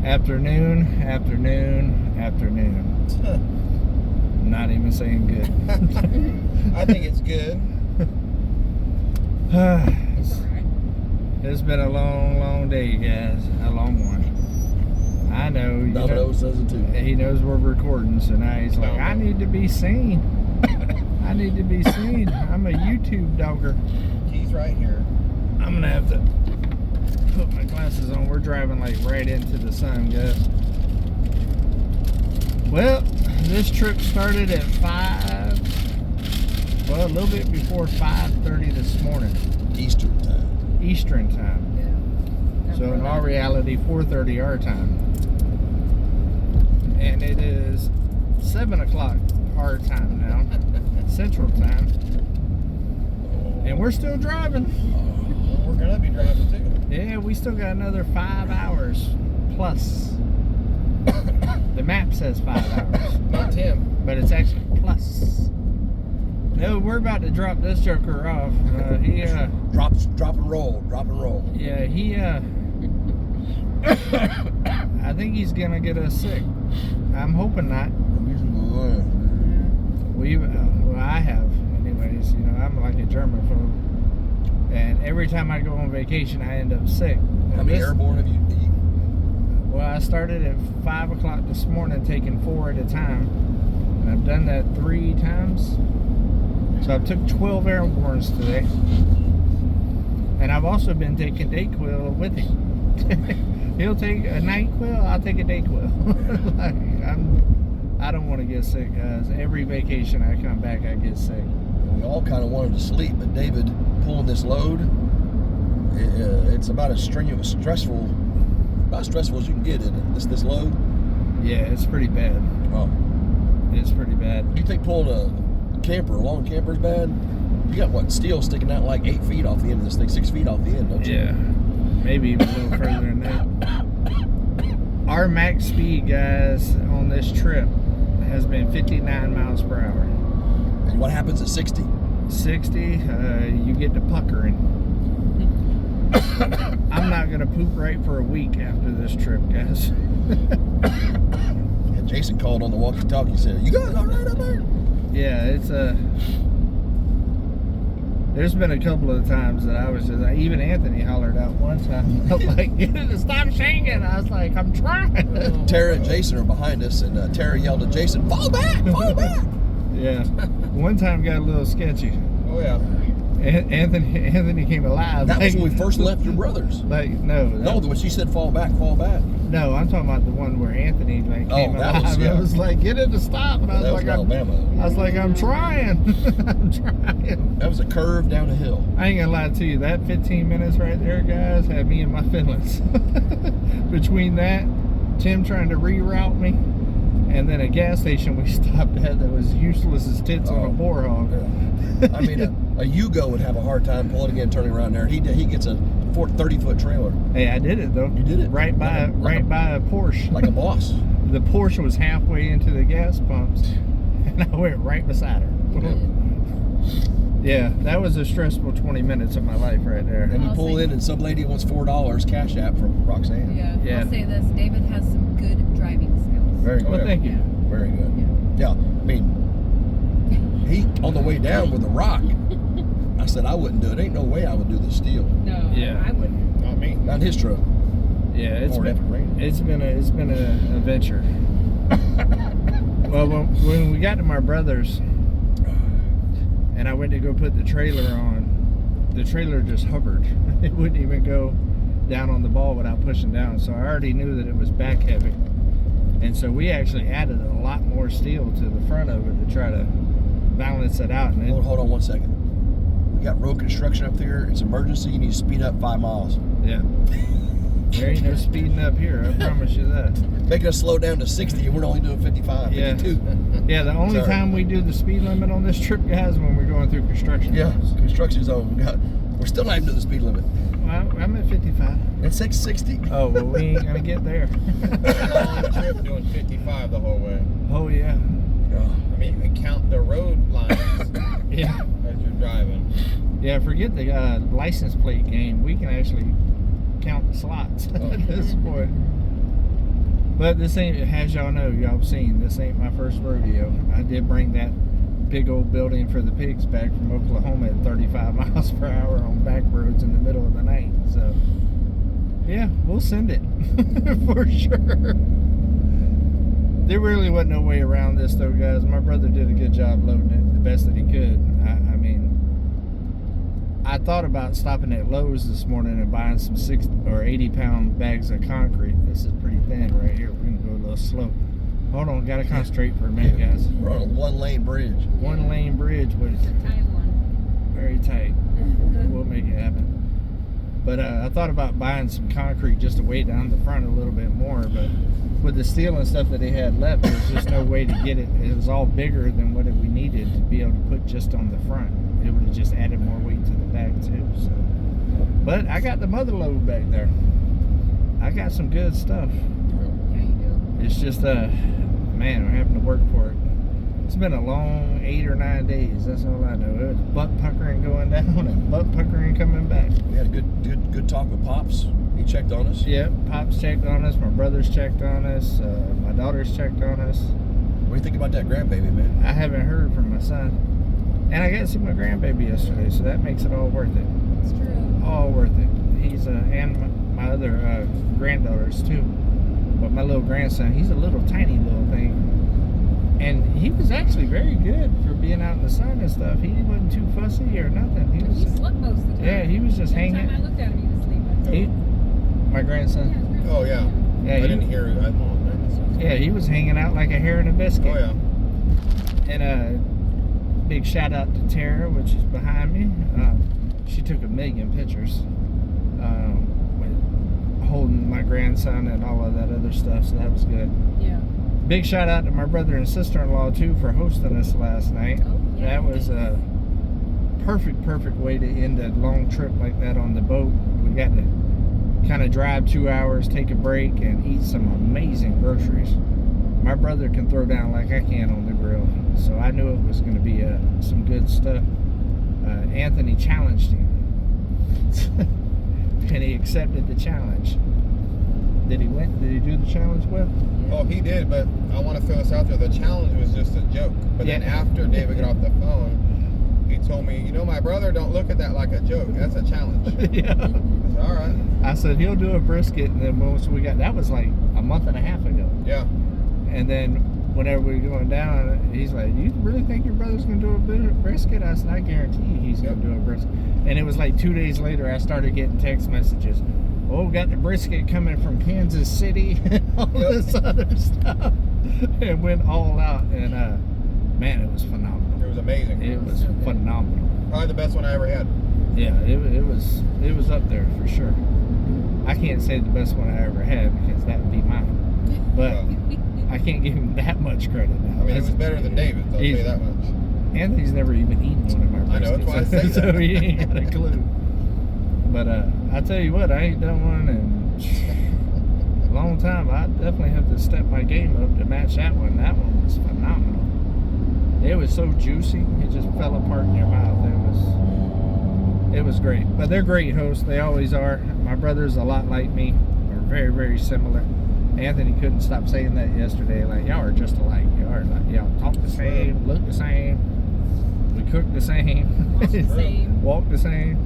Afternoon. I'm not even saying good. I think it's good. It's been a long day, guys. A long one. I know. Domino says it too. He knows we're recording, so now he's like, I need to be seen. I need to be seen. I'm a YouTube dogger. He's right here. I'm gonna have to put my glasses on. We're driving like right into the sun, guys. Well, this trip started at 5. Well, a little bit before 5:30 this morning. Eastern time. Yeah. So in all reality, 4:30 our time. And it is 7 o'clock our time now, Central time. And we're still driving. Well, we're gonna be driving too. Yeah, we still got another 5 hours plus. The map says 5 hours. Not 10. But it's actually plus. No, we're about to drop this joker off. He Drop and roll. Yeah, he I think he's gonna get us sick. I'm hoping not. Well, I have, anyways. You know, I'm like a germaphobe, and every time I go on vacation, I end up sick. How many airborne have you eaten? Well, I started at 5 o'clock this morning, taking 4 at a time, and I've done that 3 times. So I took 12 airbornes today, and I've also been taking DayQuil with him. He'll take a NyQuil, I'll take a DayQuil. Like, I don't want to get sick, guys. Every vacation I come back, I get sick. We all kind of wanted to sleep, but David pulling this load, it's about as stressful as you can get in it. This load. Yeah, it's pretty bad. Oh, it's pretty bad. Do you think pulling a long camper is bad? You got what, steel sticking out like 8 feet off the end of this thing, 6 feet off the end, don't you? Yeah, maybe even a little further than that. Our max speed, guys, on this trip has been 59 miles per hour. And what happens at 60? 60, you get to puckering. I'm not gonna poop right for a week after this trip, guys. Yeah, Jason called on the walkie-talkie, said, "You guys all right up there?" Yeah, it's there's been a couple of times that I was just, even Anthony hollered out one time, like, "Get it to stop shaking." I was like, "I'm trying." Tara and Jason are behind us, and Tara yelled at Jason, "Fall back, fall back!" Yeah, one time got a little sketchy. Oh yeah. Anthony came alive. That was when we first left your brother's. Like, no, when she said fall back, fall back. No, I'm talking about the one where Anthony came alive. I was like, "Get it to stop." And I was like, Alabama. I was like, "I'm trying." I'm trying. That was a curve down a hill. I ain't gonna lie to you, that 15 minutes right there, guys, had me in my feelings. Between that, Tim trying to reroute me, and then a gas station we stopped at that was useless as tits on a boar hog. Yeah. I mean, a Yugo would have a hard time pulling again, turning around there. He gets a 30-foot trailer. Hey, I did it though. You did it right by a Porsche. Like a boss. The Porsche was halfway into the gas pumps, and I went right beside her. Yeah, that was a stressful 20 minutes of my life right there. And you pull in, and some lady wants $4 cash app from Roxanne. Yeah, I'll say this: David has some good driving skills. Very good. Well, thank you. Very good. Yeah, I mean, he on the way down with a rock. I said I wouldn't do it. Ain't no way I would do the steel. No, Yeah. I wouldn't. Not me. Not his truck. Yeah, it's Ford been an adventure. Well, when we got to my brother's, and I went to go put the trailer on, the trailer just hovered. It wouldn't even go down on the ball without pushing down. So I already knew that it was back heavy, and so we actually added a lot more steel to the front of it to try to balance it out. And Hold on 1 second. We got road construction up there. It's emergency. You need to speed up 5 miles. Yeah. There ain't no speeding up here, I promise you that. Making us slow down to 60 and we're only doing 55, Yeah. 52. Yeah, the only time we do the speed limit on this trip, guys, when we're going through construction. Yeah, construction zone. We're still not even to the speed limit. Well, I'm at 55. It's 60. Oh, well, we ain't gonna get there. Long trip doing 55 the whole way. Oh, yeah. I mean, you can count the road lines Yeah. as you're driving. Yeah, forget the license plate game. We can actually count the slots at this point. But this ain't, as y'all know, y'all have seen, this ain't my first rodeo. I did bring that big old building for the pigs back from Oklahoma at 35 miles per hour on back roads in the middle of the night. So, yeah, we'll send it for sure. There really wasn't no way around this, though, guys. My brother did a good job loading it the best that he could. I mean, I thought about stopping at Lowe's this morning and buying some 60 or 80-pound bags of concrete. This is pretty thin right here. We can go a little slow. Hold on, gotta concentrate for a minute, guys. We're on a one-lane bridge. One-lane bridge, but It's a tight one. very tight. We'll make it happen. But I thought about buying some concrete just to weigh down the front a little bit more, but with the steel and stuff that they had left, there's just no way to get it. It was all bigger than what we needed to be able to put just on the front. It would have just added more weight to the back too. So, but I got the mother load back there. I got some good stuff. Yeah, you do. It's just man, I'm having to work for it. It's been a long 8 or 9 days. That's all I know. It was butt puckering going down and butt puckering coming back. We had a good talk with Pops. He checked on us. Yep, Pops checked on us. My brothers checked on us. My daughters checked on us. What do you think about that grandbaby, man? I haven't heard from my son. And I got to see my grandbaby yesterday, so that makes it all worth it. It's true. All worth it. He's and my other granddaughters too. But my little grandson, he's a little tiny little thing. And he was actually very good for being out in the sun and stuff. He wasn't too fussy or nothing. He was, slept most of the time. yeah, he was just Every hanging. time I looked at him, he was sleeping. My grandson. Yeah, Oh, yeah. Yeah, I he, didn't hear it. yeah, he was hanging out like a hare in a biscuit. Oh, yeah. And big shout out to Tara, which is behind me. She took 1 million pictures with holding my grandson and all of that other stuff, so that was good. Yeah. Big shout out to my brother and sister-in-law too for hosting us last night. Oh, yeah. That was a perfect way to end a long trip like that on the boat. We got to kind of drive 2 hours, take a break, and eat some amazing groceries. My brother can throw down like I can on the grill, so I knew it was going to be some good stuff. Anthony challenged him, and he accepted the challenge. Did he win? Did he do the challenge well? Oh, he did, but I want to throw this out there. The challenge was just a joke. But then Yeah. after David got off the phone, he told me, you know, my brother, don't look at that like a joke. That's a challenge. Yeah. I said, all right. I said he'll do a brisket, and then once we got, that was like a month and a half ago. Yeah. And then whenever we were going down, he's like, "You really think your brother's gonna do a brisket?" I said, "I guarantee you he's gonna do a brisket." And it was like 2 days later, I started getting text messages. Oh, got the brisket coming from Kansas City, and all this other stuff, and went all out. And man, it was phenomenal. It was amazing. It was phenomenal. Probably the best one I ever had. Yeah, it was up there for sure. I can't say the best one I ever had because that would be mine, but I can't give him that much credit now. I mean, it was better than David's, I'll tell you that much. Anthony's never even eaten one of my briskets. I know, that's why I say that. So he ain't got a clue. But I tell you what, I ain't done one in a long time. I definitely have to step my game up to match that one. That one was phenomenal. It was so juicy, it just fell apart in your mouth. It was great. But they're great hosts. They always are. My brother's a lot like me. We're very similar. Anthony couldn't stop saying that yesterday. Like, y'all are just alike. Y'all talk the same, look the same. We cook the same. Walk the same. Walk the same.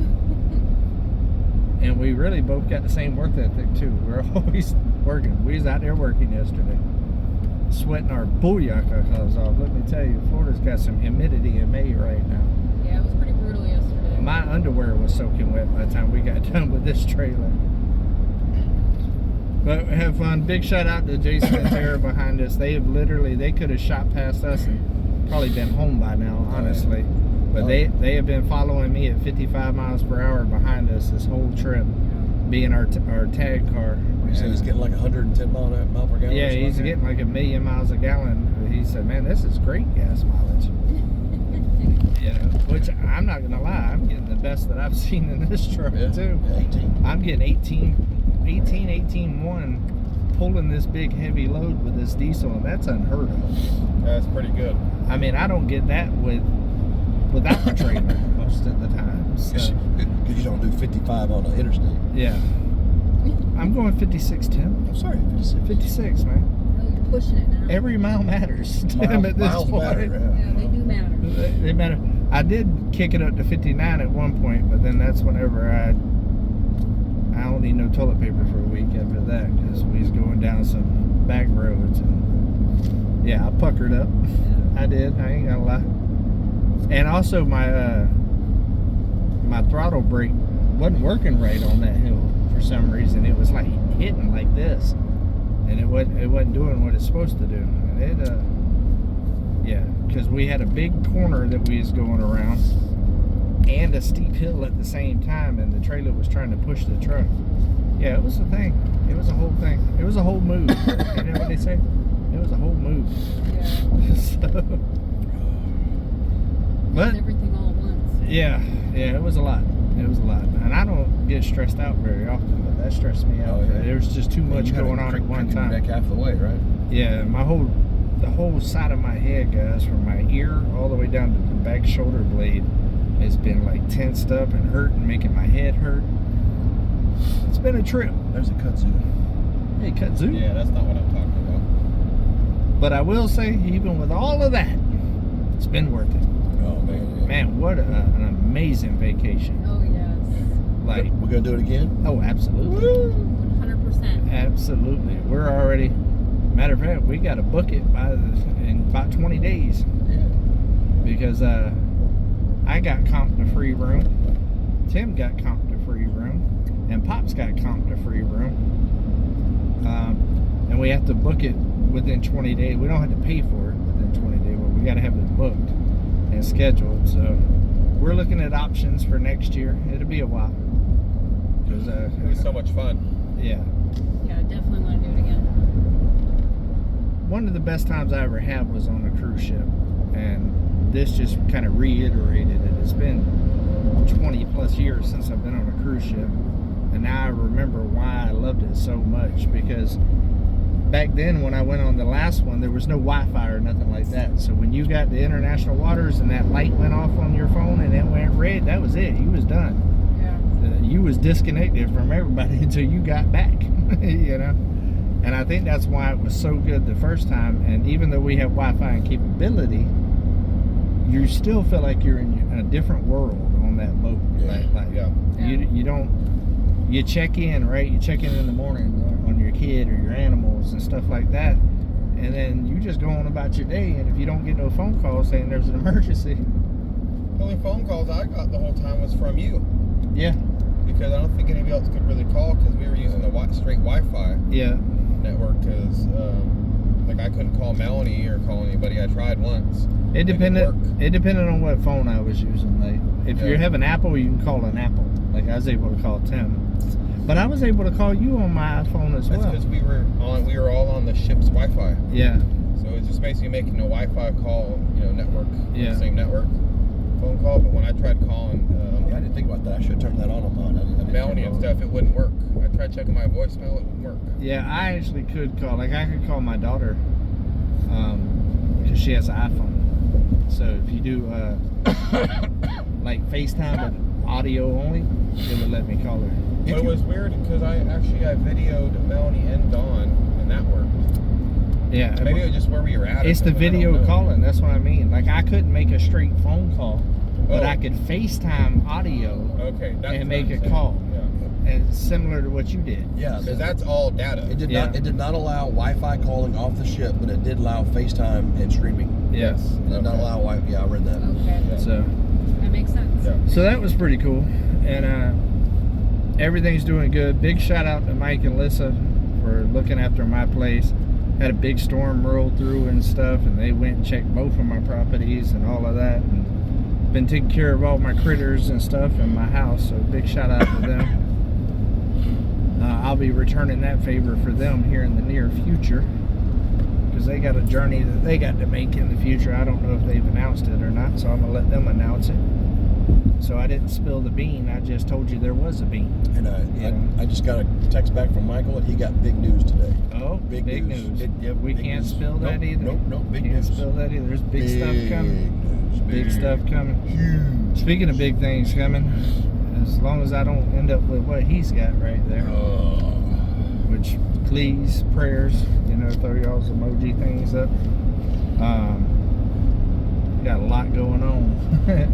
And we really both got the same work ethic too. We're always working. We was out there working yesterday, sweating our booyaka clothes off. Let me tell you, Florida's got some humidity in May right now. Yeah, it was pretty brutal yesterday. My underwear was soaking wet by the time we got done with this trailer. But have fun. Big shout out to Jason and Tara behind us. They could have shot past us and probably been home by now, honestly. But they have been following me at 55 miles per hour behind us this whole trip, being our tag car. So he's getting like 110 mile per gallon. Yeah, he's getting like 1 million miles a gallon. He said, "Man, this is great gas mileage." You know, which I'm not gonna lie, I'm getting the best that I've seen in this truck too. Yeah, 18. I'm getting 18.1 pulling this big heavy load with this diesel, and that's unheard of. That's pretty good. I mean, I don't get that without the trailer most of the time. So, Because you don't do 55 on the interstate. yeah. I'm going 56, Tim. I'm sorry, 56. 56, man. Oh, you're pushing it now. Every mile matters, Tim, at this Miles point. matter, Yeah, they do matter. They matter. I did kick it up to 59 at one point, but then that's whenever I don't need no toilet paper for a week after that, because we was going down some back roads, and yeah, I puckered up. Yeah. I did. I ain't gonna lie. And also my my throttle brake wasn't working right on that hill for some reason. It was like hitting like this, and it wasn't doing what it's supposed to do. And it yeah, because we had a big corner that we was going around and a steep hill at the same time, and the trailer was trying to push the truck. Yeah, it was a thing. It was a whole thing. It was a whole move. You know what they say? It was a whole move. Yeah. So, but Everything all at once. yeah, it was a lot. It was a lot, and I don't get stressed out very often, but that stressed me out. Oh, yeah. There was just too much You had to going on at one crank your neck time. half the way, right? Yeah, the whole side of my head, guys, from my ear all the way down to the back shoulder blade, has been like tensed up and hurting, making my head hurt. It's been a trip. There's a kudzu. Hey, kudzu. Yeah, that's not what I'm talking about. But I will say, even with all of that, it's been worth it. Oh, man. Yeah. Man, what an amazing vacation. Oh, yes. Like, We're going to do it again? oh, absolutely. 100%. Absolutely. We're already, matter of fact, we got to book it in about 20 days. Yeah. Because I got comped a free room, Tim got comped a free room, and Pop's got comped a free room. And we have to book it within 20 days. We don't have to pay for it within 20 days, but we got to have it booked and scheduled. So we're looking at options for next year. It'll be a while. It was so much fun. Yeah. Yeah, I definitely want to do it again. One of the best times I ever had was on a cruise ship, and this just kind of reiterated it. It's been 20 plus years since I've been on a cruise ship, and now I remember why I loved it so much, because back then when I went on the last one, there was no Wi-Fi or nothing like that. So when you got to international waters and that light went off on your phone and it went red, that was it. You was done. Yeah. You was disconnected from everybody until you got back. You know. And I think that's why it was so good the first time. And even though we have Wi-Fi and capability, you still feel like you're in a different world on that boat. Yeah. You don't, you check in, right? You check in the morning on your kid or your animals and stuff like that. And then you just go on about your day. And if you don't get no phone call saying there's an emergency. The only phone calls I got the whole time was from you. Yeah. Because I don't think anybody else could really call, because we were using the straight Wi-Fi Yeah. network, because like I couldn't call Melanie or call anybody. I tried once. It depended on what phone I was using. Like if you have an Apple, you can call an Apple. Like I was able to call Tim. But I was able to call you on my iPhone as That's well. because we were all on the ship's Wi-Fi. Yeah. So it's just basically making a Wi-Fi call, network, Yeah. the same network, phone call. But when I tried calling Yeah, I didn't think about that. I should have turned that on mine. I didn't Melanie turn and it on. stuff, it wouldn't work. I tried checking my voicemail, it wouldn't work. Yeah, I actually could call. Like I could call my daughter, because she has an iPhone. So if you do like FaceTime but audio only, it would let me call her. But it was weird because I videoed Melanie and Dawn, and that worked. Yeah. Maybe it was just where we were at. or It's the something, I don't video know. calling. That's what I mean. Like I couldn't make a straight phone call, but Oh. I could FaceTime audio Okay, that's and what make I'm a saying. call. Yeah, and similar to what you did. Yeah, because that's all data. it did Yeah. not. It did not allow Wi-Fi calling off the ship, but it did allow FaceTime and streaming. Yes. It did not Okay. allow Wi-Fi. Yeah, I read that. Okay. Yeah. So That makes sense. Yeah. so that was pretty cool, and everything's doing good. Big shout out to Mike and Lissa for looking after my place. Had a big storm roll through and stuff, and they went and checked both of my properties and all of that, and been taking care of all my critters and stuff in my house. So big shout out to them. I'll be returning that favor for them here in the near future, because they got a journey that they got to make in the future. I don't know if they've announced it or not, so I'm gonna let them announce it. So I didn't spill the bean. I just told you there was a bean. And I just got a text back from Michael, and he got big news today. Oh, big news. We big can't news. spill that Nope, either. Nope, big Can't news. spill that either. There's big stuff coming. News, Big stuff coming. Huge. Speaking of big things coming, as long as I don't end up with what he's got right there. which please, prayers, throw y'all's emoji things up. Got a lot going on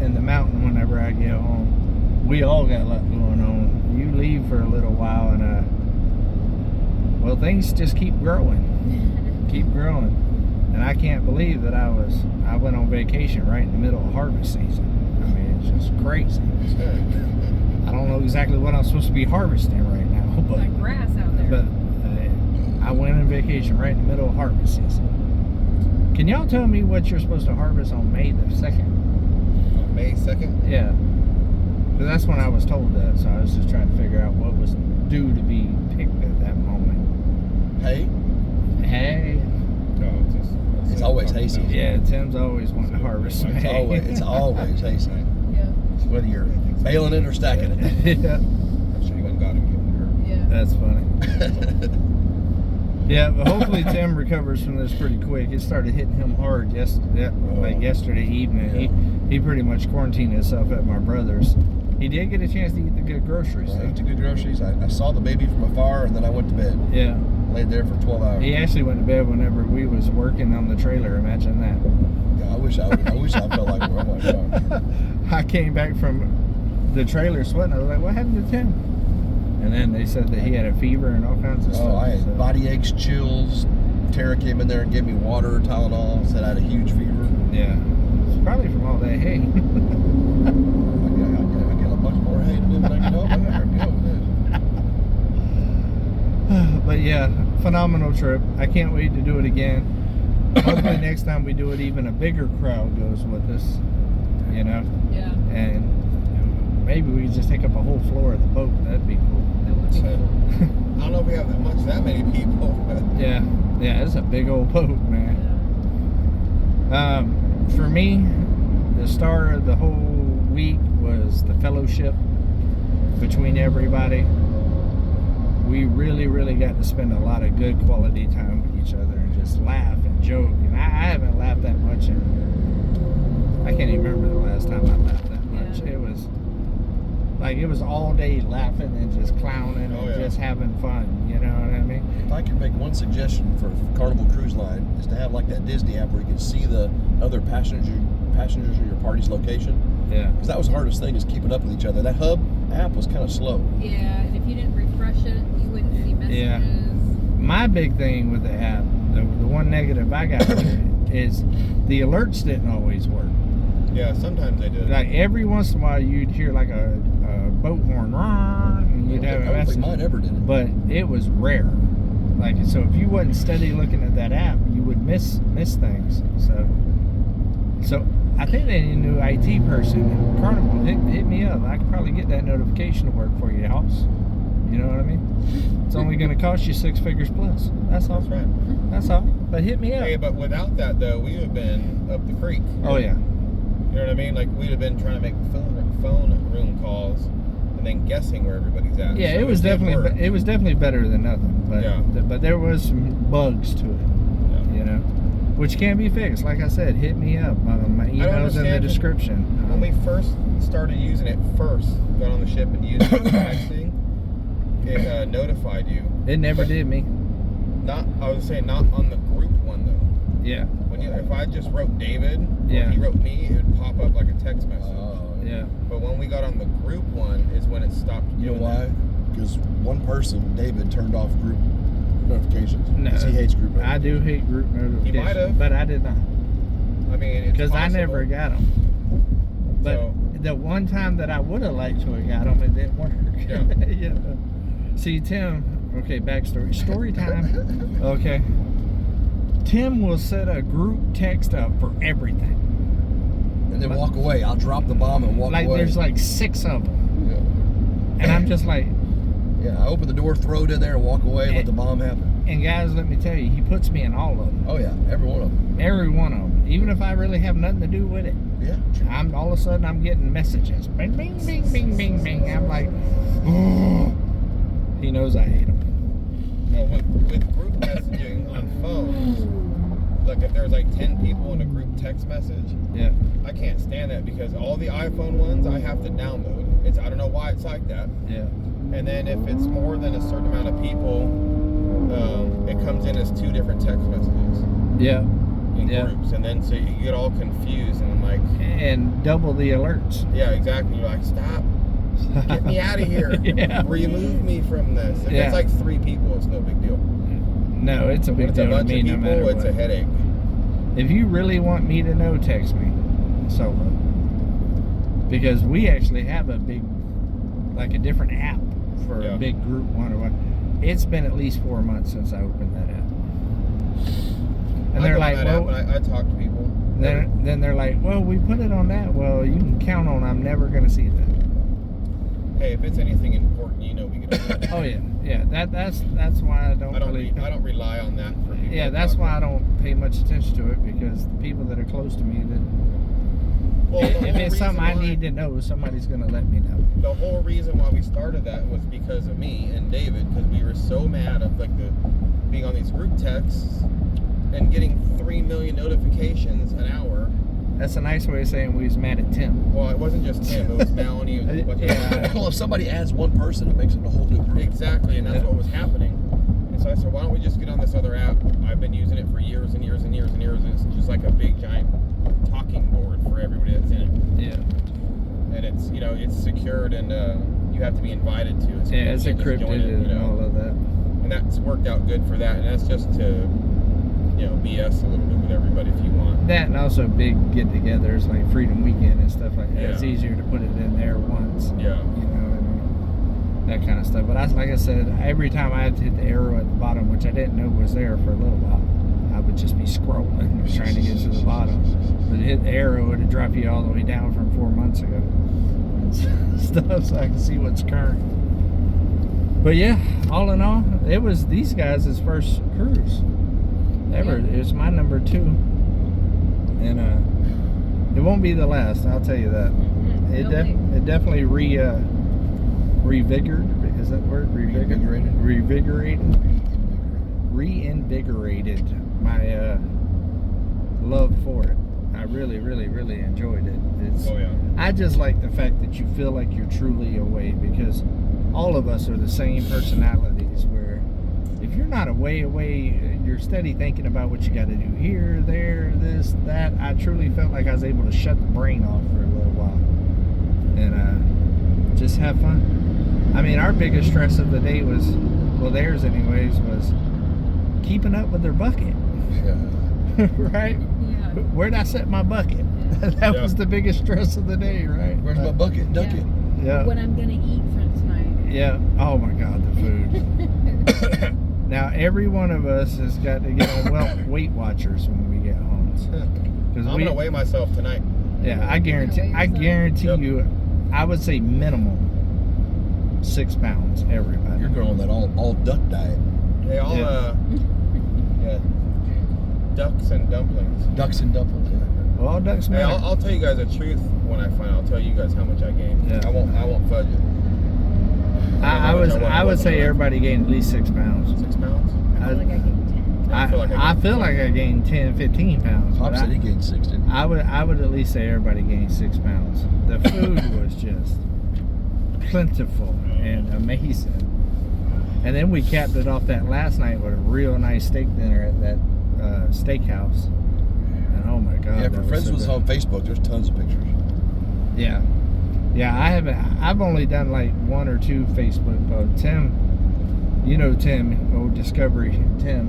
in the mountain whenever I get home. We all got a lot going on. You leave for a little while and well, things just keep growing. Keep growing. And I can't believe that I went on vacation right in the middle of harvest season. I mean, it's just crazy. I don't know exactly what I'm supposed to be harvesting right now, but like grass out there. But I went on vacation right in the middle of harvest season. Can y'all tell me what you're supposed to harvest on May the 2nd? On May 2nd? Yeah. Because that's when I was told that, so I was just trying to figure out what was due to be picked at that moment. Hay? Hay. No, It's always hay season. Yeah, Tim's always wanting to harvest some hay. It's always hay season. Yeah. Whether you're baling it or stacking it. Yeah. I'm sure you went and got him. Yeah. That's funny. Yeah, but hopefully Tim recovers from this pretty quick. It started hitting him hard yesterday evening. Yeah. He pretty much quarantined himself at my brother's. He did get a chance to eat the good groceries. I ate the good groceries. I saw the baby from afar, and then I went to bed. Yeah. Laid there for 12 hours. He actually went to bed whenever we was working on the trailer. Imagine that. Yeah, I wish I felt like, oh my God. I came back from the trailer sweating. I was like, what happened to Tim? And then they said that he had a fever and all kinds of stuff. Oh, I had body aches, chills. Tara came in there and gave me water, Tylenol, said I had a huge fever. Yeah. It's probably from all that hay. I get a bunch more hay to do when I get home. I gotta go with this. But yeah, phenomenal trip. I can't wait to do it again. Hopefully next time we do it, even a bigger crowd goes with us. Yeah. And maybe we can just take up a whole floor of the boat. That'd be cool. That would be cool. I don't know if we have that many people. But Yeah, it's a big old boat, man. Yeah. For me, the star of the whole week was the fellowship between everybody. We really, really got to spend a lot of good quality time with each other and just laugh and joke. And I haven't laughed that much I can't even remember the last time I laughed that much. Yeah. It was all day laughing and just clowning and just having fun. You know what I mean? If I could make one suggestion for Carnival Cruise Line is to have like that Disney app where you can see the other passengers in your party's location. Yeah. Because that was the hardest thing is keeping up with each other. That hub app was kind of slow. Yeah, and if you didn't refresh it, you wouldn't see messages. Yeah. My big thing with the app, the one negative I got with it, is the alerts didn't always work. Yeah, sometimes they did. Like every once in a while you'd hear like a boat horn, and you'd have a I don't message. think mine ever did it. But it was rare. Like, so if you wasn't steady looking at that app, you would miss things. So I think they need a new IT person. Carnival, hit me up. I could probably get that notification to work for you, house. You know what I mean? It's only going to cost you 6 figures plus. That's all. That's right. That's all. But hit me up. Hey, but without that though, we would have been up the creek. Oh yeah. You know what I mean? Like we'd have been trying to make phone room calls and then guessing where everybody's at. Yeah, So it was definitely better than nothing. But Yeah. but there was some bugs to it. Yeah. You know, which can be fixed. Like I said, hit me up. My email's in the understand, 'cause description. When we first started using it, got on the ship and used it for texting, it notified you. It never But did me. I was saying not on the group one though. Yeah. If I just wrote David, or Yeah. if he wrote me, it would pop up like a text message. Yeah. But when we got on the group one is when it stopped. You know doing why? that. Because one person, David, turned off group notifications. No. Because he hates group notifications. I do hate group notifications. might have. But I did not. I mean, it's Because I possible. never got them. But So- the one time that I would have liked to have got them, it didn't work. Yeah. Yeah. See, Tim, okay, backstory. Story time. Okay. Tim will set a group text up for everything. And then walk away. I'll drop the bomb and walk Like away. there's like 6 of them. Yeah. And I'm just like, Yeah, I open the door, throw it in there, and walk away and let the bomb happen. and guys, let me tell you, he puts me in all of them. Oh, yeah, every one of them. Every one of them. Even if I really have nothing to do with it. Yeah. I'm all of a sudden I'm getting messages. Bing, bing, bing, bing, bing, bing. I'm like, oh. He knows I hate him. Well, with group messaging on phones, like if there's like 10 people in a group text message, Yeah. I can't stand that because all the iPhone ones I have to download. I don't know why it's like that. Yeah. And then if it's more than a certain amount of people, it comes in as 2 different text messages Yeah. in Yeah. groups, and then so you get all confused, and I'm like, And double the alerts. yeah, exactly. You're like, stop, get me out of here, Yeah. remove me from this. If Yeah. it's like 3 people, it's no big deal. No, it's a When big it's a deal to bunch me of no matter people, it's what. a headache. If you really want me to know, text me solo. Because we actually have a big, like a different app for Yeah. a big group one or what. It's been at least 4 months since I opened that app. And I they're go on like, that well, app and I talk to people. then they're like, well, we put it on that. Well, you can count on I'm never going to see that. Hey, if it's anything important, you know we get it. Oh yeah, yeah. That's why I don't really. I don't rely on that for people. Yeah, to that's talk why I to. don't pay much attention to it, because the people that are close to me, that Well, the if whole it's something I reason why- need to know, somebody's gonna let me know. The whole reason why we started that was because of me and David, because we were so mad of like the being on these group texts and getting 3 million notifications an hour. That's a nice way of saying we was mad at Tim. Well, it wasn't just him; it was Melanie. It was a bunch of Yeah. Well, if somebody adds one person, it makes it a whole new group. Exactly, and that's Yeah. what was happening. And so I said, why don't we just get on this other app? I've been using it for years and years and years and years, and it's just like a big giant talking board for everybody that's in it. Yeah, And it's, you know, it's secured, and you have to be invited to it. So yeah, you it's can't just encrypted join it, and you know. all of that. And that's worked out good for that, and that's just to, you know, BS a little bit with everybody if you want. That and also big get-togethers like Freedom Weekend and stuff like that. It's Yeah. easier to put it in there once. Yeah. You know what I mean? That kind of stuff. But like I said, every time I had to hit the arrow at the bottom, which I didn't know was there for a little while, I would just be scrolling, trying to get to the bottom. But hit the arrow, it would drop you all the way down from 4 months ago. And stuff, so I can see what's current. But yeah, all in all, it was these guys' first cruise ever. Yeah. It was my number 2. And it won't be the last, I'll tell you that. It definitely revigorated. Is that the word? Reinvigorated. Reinvigorated my love for it. I really, really, really enjoyed it. It's, Oh, yeah. I just like the fact that you feel like you're truly away, because all of us are the same personalities, where if you're not away, you're steady thinking about what you got to do here, there, this, that. I truly felt like I was able to shut the brain off for a little while and just have fun. I mean, our biggest stress of the day was, well, theirs anyways, was keeping up with their bucket. Yeah. Right? Yeah. Where'd I set my bucket? That Yeah. was the biggest stress of the day, right? Where's my bucket? Duck it. Yeah. What I'm gonna eat for tonight. Yeah. Oh my God, the food. Now every one of us has got to get on Weight Watchers when we get home. I'm we, gonna weigh myself tonight. yeah, I guarantee Yep. you, I would say minimum 6 pounds. Everybody. You're going on that all duck diet. Hey, I'll yeah, ducks and dumplings. Ducks and dumplings. Yeah. Well, all ducks Hey, matter. I'll tell you guys the truth when I find out. I'll tell you guys how much I gained. Yeah. I won't fudge it. I would say everybody gained at least 6 pounds. 6 pounds. I feel like I gained 10. I feel like I gained 10, 15 pounds. Pop but said he gained 6, didn't he? I would at least say everybody gained 6 pounds. The food was just plentiful and amazing. And then we capped it off that last night with a real nice steak dinner at that steakhouse. And oh my God! Yeah, that for friends so with us good. on Facebook, there's tons of pictures. Yeah, I've only done like 1 or 2 Facebook posts. Tim, you know Tim, old Discovery Tim.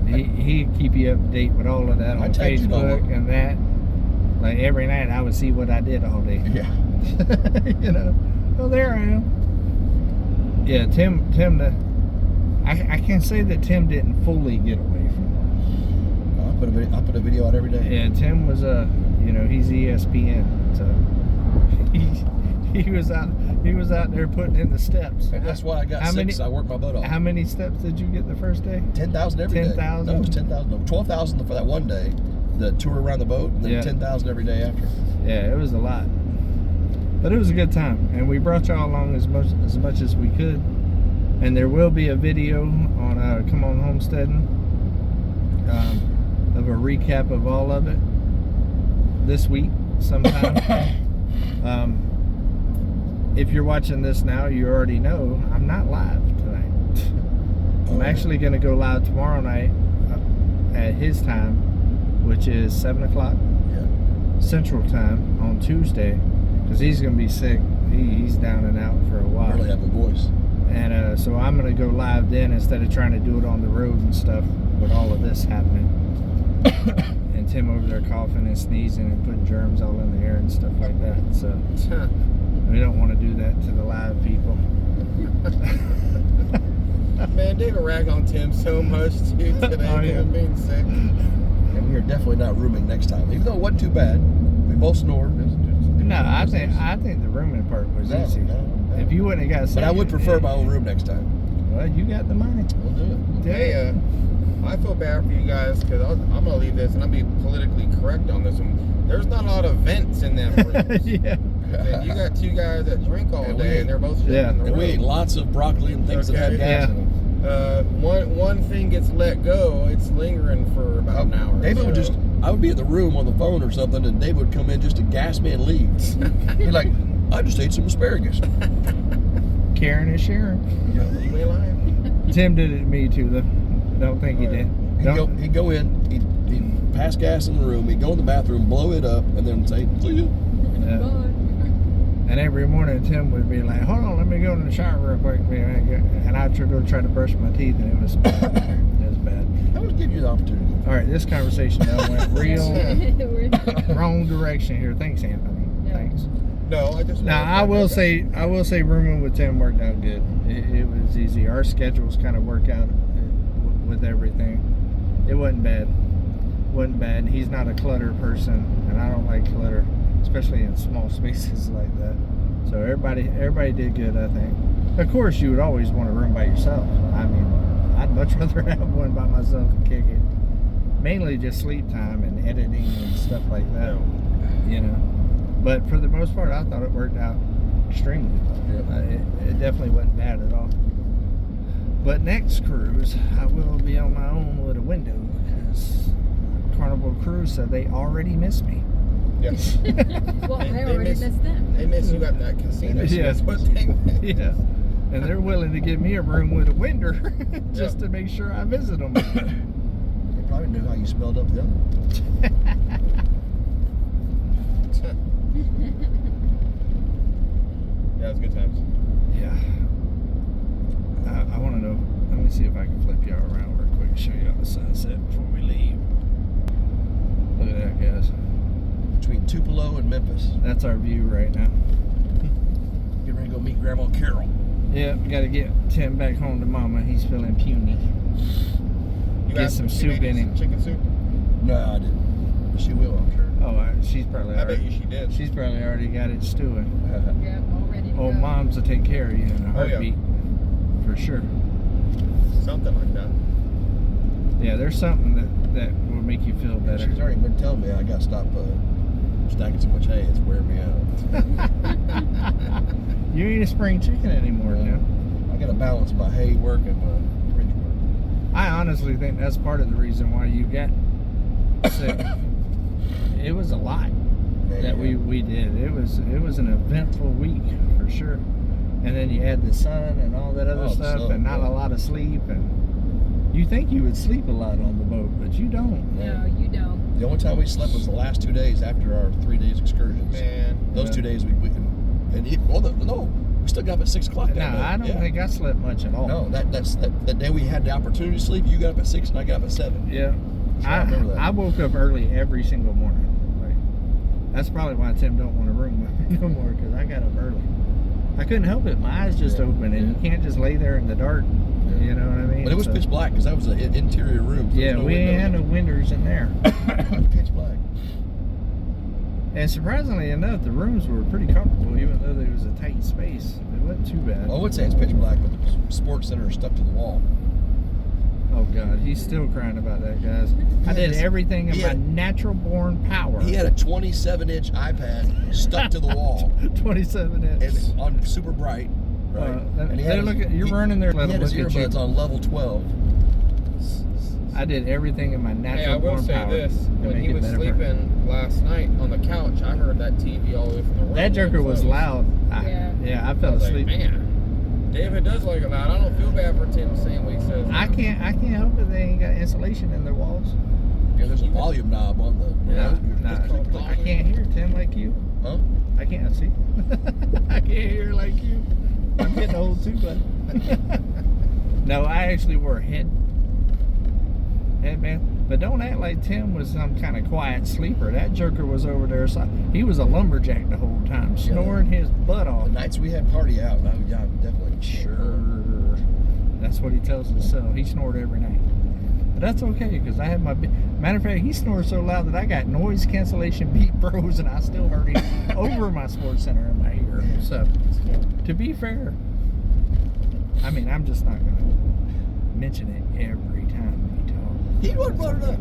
He keep you up to date with all of that I on tagged you on Facebook one. and that. Like every night, I would see what I did all day. Yeah. You know, oh, there I am. Yeah, Tim. I can't say that Tim didn't fully get away from work. I put a video out every day. Yeah, Tim was he's ESPN, so he was out there putting in the steps. And that's why I got How 6. many- I worked my butt off. How many steps did you get the first day? 10,000 every day. 10,000? No, it was 10,000. No, 12,000 for that one day. The tour around the boat, and then Yeah. 10,000 every day after. Yeah, it was a lot, but it was a good time, and we brought y'all along as much as we could. And there will be a video on Come On Homesteading of a recap of all of it this week sometime. If you're watching this now, you already know I'm not live tonight. I'm actually going to go live tomorrow night at his time, which is 7 o'clock Central Time on Tuesday, because he's going to be sick. He's down and out for a while. Barely have a voice. And so I'm going to go live then instead of trying to do it on the road and stuff with all of this happening. And Tim over there coughing and sneezing and putting germs all in the air and stuff like that. So we don't want to do that to the live people. Man, David ragged on Tim so much too today for him being sick. And we are definitely not rooming next time, even though it wasn't too bad. We both snored. No, I think the rooming part was easy. No. If you wouldn't have got sick, But I would prefer my own room next time. Well, you got the money. We'll do it. Hey, I feel bad for you guys because I'm gonna leave this and I'll be politically correct on this one. There's not a lot of vents in them rooms. Yeah. And you got two guys that drink all day and they're both sitting in the And we ate room. lots of broccoli and things that had gas in them. One thing gets let go, it's lingering for about an hour. David would just, I would be at the room on the phone or something, and David would come in just to gas me and leave. He'd like, I just ate some asparagus. Karen is sharing. You ain't lying. Tim did it to me too, though. Don't think he did. He'd go in, he'd pass gas in the room, he'd go in the bathroom, blow it up, and then say, see you. And every morning Tim would be like, hold on, let me go in the shower real quick. And I'd go try to brush my teeth, and it was bad. It was bad. I would give you the opportunity. All right, this conversation now went real wrong direction here. Thanks, Anthony. Yeah. Thanks. No, I just. Now I will say rooming with Tim worked out good. It was easy. Our schedules kind of work out with everything. It wasn't bad. He's not a clutter person, and I don't like clutter, especially in small spaces like that. So everybody did good, I think. Of course, you would always want a room by yourself. I mean, I'd much rather have one by myself and kick it. Mainly just sleep time and editing and stuff like that. You know. But for the most part, I thought it worked out extremely well. It definitely wasn't bad at all. But next cruise, I will be on my own with a window because Carnival Cruise said they already missed me. Yes. Well, I already missed them. They miss you at that casino. Yeah. That's what they miss. Yeah. And they're willing to give me a room with a window just to make sure I visit them. They probably knew how you spelled up the other one. Yeah, it was good times. Yeah. I want to know. Let me see if I can flip y'all around real quick and show y'all the sunset before we leave. Look at that, guys. Between Tupelo and Memphis. That's our view right now. Get ready to go meet Grandma Carol. Yeah, we got to get Tim back home to Mama. He's feeling puny. Get some soup in him. Chicken soup? No, I didn't. But she will, I'm sure. Oh, she's probably I already. bet you she did. She's probably already got it stewing. Yeah, all ready to Old go. moms will take care of you in a heartbeat, for sure. Something like that. Yeah, there's something that will make you feel better. She's already been telling me I got to stop stacking so much hay. It's wearing me out. You ain't a spring chicken anymore, Tim. I got to balance my hay work and my fridge work. I honestly think that's part of the reason why you got sick. It was a lot that we did. It was an eventful week for sure. And then you add the sun and all that other stuff, and not a lot of sleep. And you think you would sleep a lot on the boat, but you don't. No, you don't. The only time we slept was the last 2 days after our 3 days excursions. Man. Those 2 days we we still got up at 6 o'clock that No, night. I don't think I slept much at all. No, that day we had the opportunity to sleep, you got up at 6 and I got up at 7. Yeah. I remember that. I woke up early every single morning. Like, that's probably why Tim don't want to room with me no more, because I got up early. I couldn't help it. My eyes just opened, and you can't just lay there in the dark. Yeah. You know what I mean? But it was pitch black because that was an interior room. So Yeah, we ain't had no windows in there. Pitch black. And surprisingly enough, the rooms were pretty comfortable, even though there was a tight space. It wasn't too bad. Well, I would say it's pitch black, but the sports center is stuck to the wall. Oh God, he's still crying about that, guys. I did everything in my natural born power. He had a 27-inch iPad stuck to the wall. 27 inch. And on super bright. Right. And You're running there. He had his earbuds on level 12. I did everything in my natural Hey, I will born say power. this: to when make he it was better for him. sleeping last night on the couch, I heard that TV all the way from the room. That joker was loud. Yeah. I fell asleep. Man. David does like it loud. I don't feel bad for Tim saying what he says. I can't help it. They ain't got insulation in their walls. Yeah, there's a volume knob on the. Yeah. Nah, I can't hear Tim like you. Huh? I can't see. I can't hear like you. I'm getting old too, bud. No, I actually wore a headband. But don't act like Tim was some kind of quiet sleeper. That joker was over there. So he was a lumberjack the whole time, snoring his butt off. The nights we had party out, yeah, definitely. Sure. That's what he tells himself. He snored every night. But that's okay, because I have my... Matter of fact, he snores so loud that I got noise cancellation Beat Bros, and I still heard him over my sports center in my ear. So, to be fair, I mean, I'm just not going to mention it every time we talk. He would brought it up.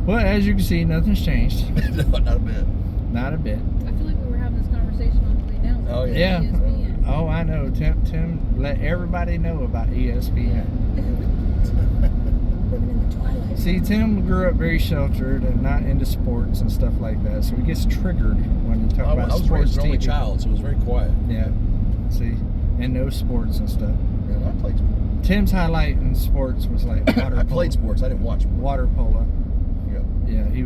Well, as you can see, nothing's changed. No, not a bit. Not a bit. I feel like we were having this conversation on the way down. Oh, yeah. Yeah. Oh, I know. Tim let everybody know about ESPN. Living in the twilight. See, Tim grew up very sheltered and not into sports and stuff like that, so he gets triggered when you talk about I was sports raised an only TV. child, so it was very quiet. Yeah. See, and no sports and stuff. Yeah, I played sports. Tim's highlight in sports was like water polo. I played sports. I didn't watch sports. Water polo. Yeah. Yeah, he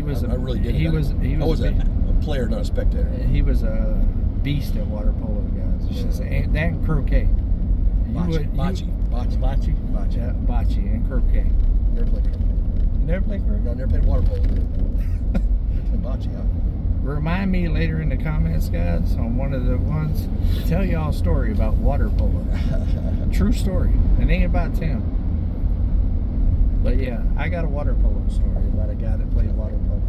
was. I really did. He was a player, not a spectator. He was a beast at water polo, guys. You should say. And that and croquet. Bocce. Bocce. Yeah, bocce and croquet. Never played croquet. You never played croquet? No, never played water polo. Played bocce, yeah. Remind me later in the comments, guys, on one of the ones, to tell y'all a story about water polo. True story. It ain't about Tim. But yeah, I got a water polo story about a guy that played water polo.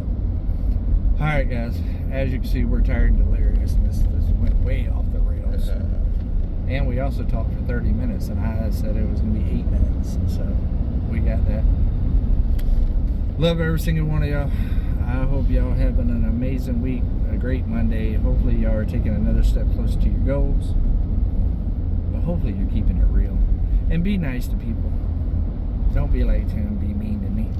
Alright, guys, as you can see, we're tired and delirious, and this went way off the rails. And we also talked for 30 minutes, and I said it was going to be 8 minutes, so we got that. Love every single one of y'all. I hope y'all having an amazing week, a great Monday. Hopefully y'all are taking another step closer to your goals. But hopefully you're keeping it real. And be nice to people. Don't be like Tim, be mean to me.